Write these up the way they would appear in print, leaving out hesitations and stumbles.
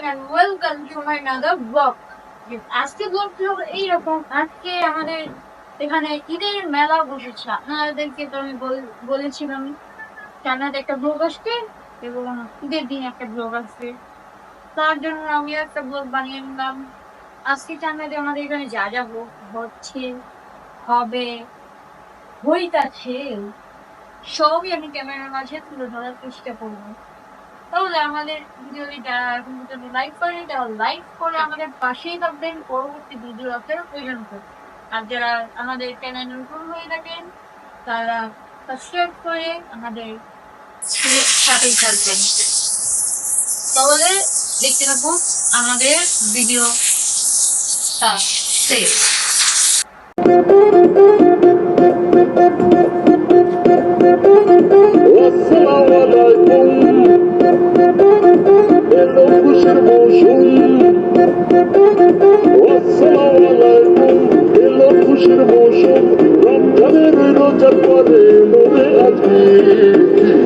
and welcome to my another vlog. আজকে ব্লগটি হলো এইরকম। আজকে আমাদের এখানে ঈদের মেলা বসেছে। আপনাদেরকে তো আমি বলেছিলাম চায়নাতে একটা ব্লগ আসবে এবং ঈদের দিন একটা ব্লগ আসবে। তার জন্য আমি একটা ব্লগ বানিয়ে নিলাম। আজকে চায়নাতে আমাদের এখানে যা যা হচ্ছে হবে হইতাছে সবই আমি ক্যামেরার মাঝে তুলে ধরার চেষ্টা করবো। তাহলে আমাদের ভিডিওটি যারা এখন পর্যন্ত লাইক করেনি তারা লাইক করে আমাদের পাশেই থাকবেন পরবর্তী ভিডিও আপনারা প্রয়োজন করে। আর যারা আমাদের চ্যানেল নতুন হয়ে থাকেন তারা সাবস্ক্রাইব করে আমাদের সাথেই থাকবেন। তাহলে দেখতে থাকুন আমাদের ভিডিও শেষ। আসসালামু আলাইকুম এলো খুশির মৌসুম আসসালামু আলাইকুম এলো খুশির মৌসুম রমজানের রোজার পরে এলো রে আজকে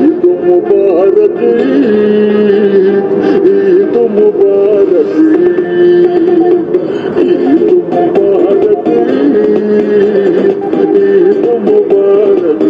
ঈদ মুবারক ঈদ মুবারক ঈদ মুবারক ঈদ মুবারক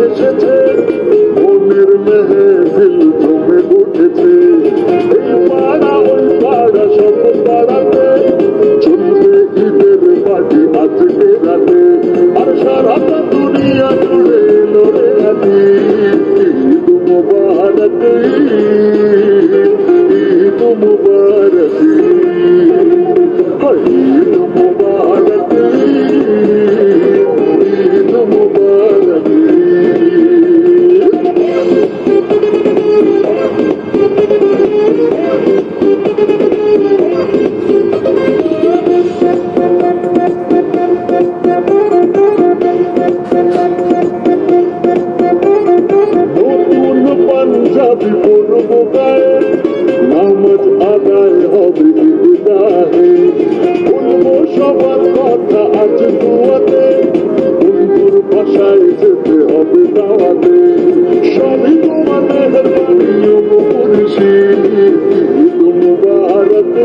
এসেছে মনের মেহফিল জমে উঠেছে এই পাড়া ওই পাড়া সব পাড়াতে চলবে ঈদের পার্টি আজকে রাতে আর সারাটা দুনিয়া জুড়ে লড়ে আছি ঈদ মুবারক ঈদ মুবারক ঈদ মুবারক ঈদ মুবারক নতুন পাঞ্জাবি পরবো গায়ে নামাজ আদায় হবে ঈদগাহে বলবো সবার কথা আজ দুয়াতে বন্ধুর বাসায় যেতে হবে দাওয়াতে সবই তোমাদের বাড়িও করেছি ঈদ মুবারক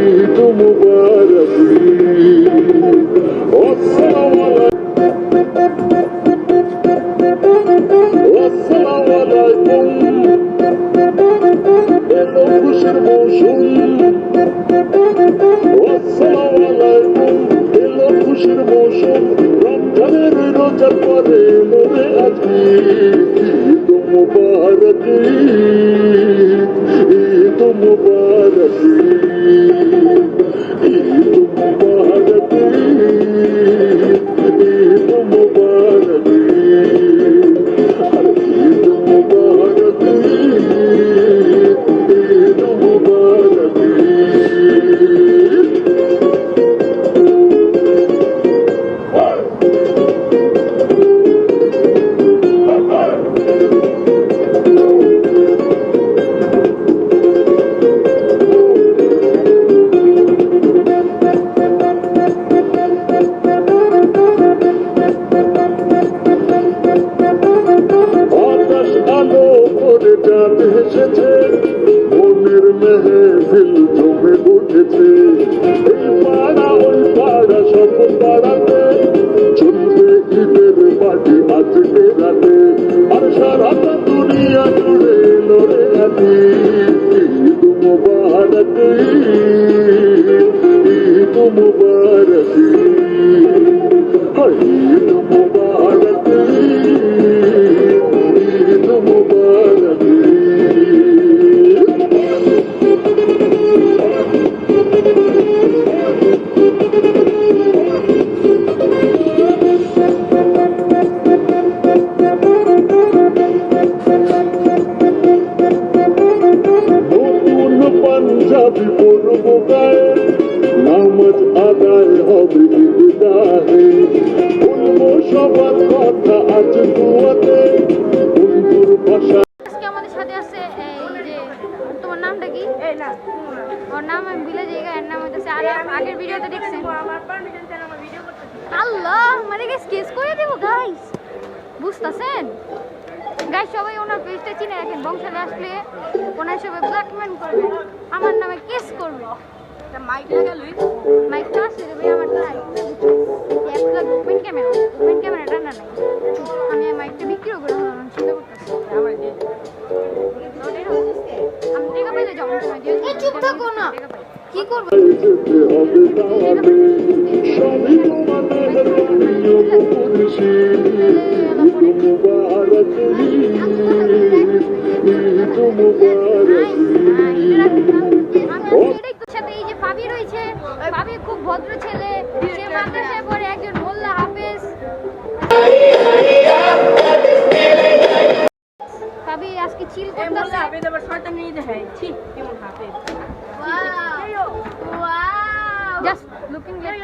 ঈদ মুবারক আসসালামু আলাইকুম এলো খুশির মৌসুম আসসালামু আলাইকুম এলো খুশির মৌসুম রমজানের রোজার পরে এলো রে আজকে ঈদ মুবারক ঈদ মুবারক ঈদ মুবারক ঈদ মুবারক ঈদ মুবারক ঈদ মুবারক আকাশ আলো করে চাঁদ এসেছে মনের মেহফিল জমে উঠেছে এই পাড়া ওই পাড়া সব পাড়াতে চলবে ঈদের পার্টি আজকে রাতে আর সারাটা দুনিয়া জুড়ে লড়ে আছি ঈদ মুবারক ঈদ মুবারক ঈদ মুবারক ঈদ মুবারক করবো গায়ে, নামাজ আদায় হবে ঈদগাহে। বলবো সবার কথা আজ দুয়াতে, বন্ধুর ভাষা। আজকে আমাদের সাথে আছে এই যে তোমার নামটা কি? ওর নাম আমি ভুলে যাই, এর নাম হইতেছে আর আগের ভিডিওতে দেখছেন আল্লাহ মানে স্কেচ করে দেব গাইস, বুঝতেছেন গাইস? সবাই ওনার পেজটা চিনে রাখেন, বংশালে আসলে ওনার সবাই ব্ল্যাকমেন করবে, আমার নামে কেস করবে। মাইকটা আসলে ভাই আমার নাই, একটা ওপেন ক্যামেরাটা না নাই, আমি মাইকটা বিক্রিও করে চিন্তা করতেছি। আমি টাকা পাইলে যাবো, চুপ থাকো না, কি করবো? যেতে হবে দাওয়াতে, সবই তোমাদের নিয়ম করছি। ঈদ মুবারক, ঈদ মুবারক। সাথে এই যে পাবি রয়েছে, পাবি খুব ভদ্র ছেলে, সে মাদ্রাসায় পড়ে, একজন মোল্লা হাফেজ। পাবি আজকে চিল করতেছে, জাস্ট লুকিং লাইক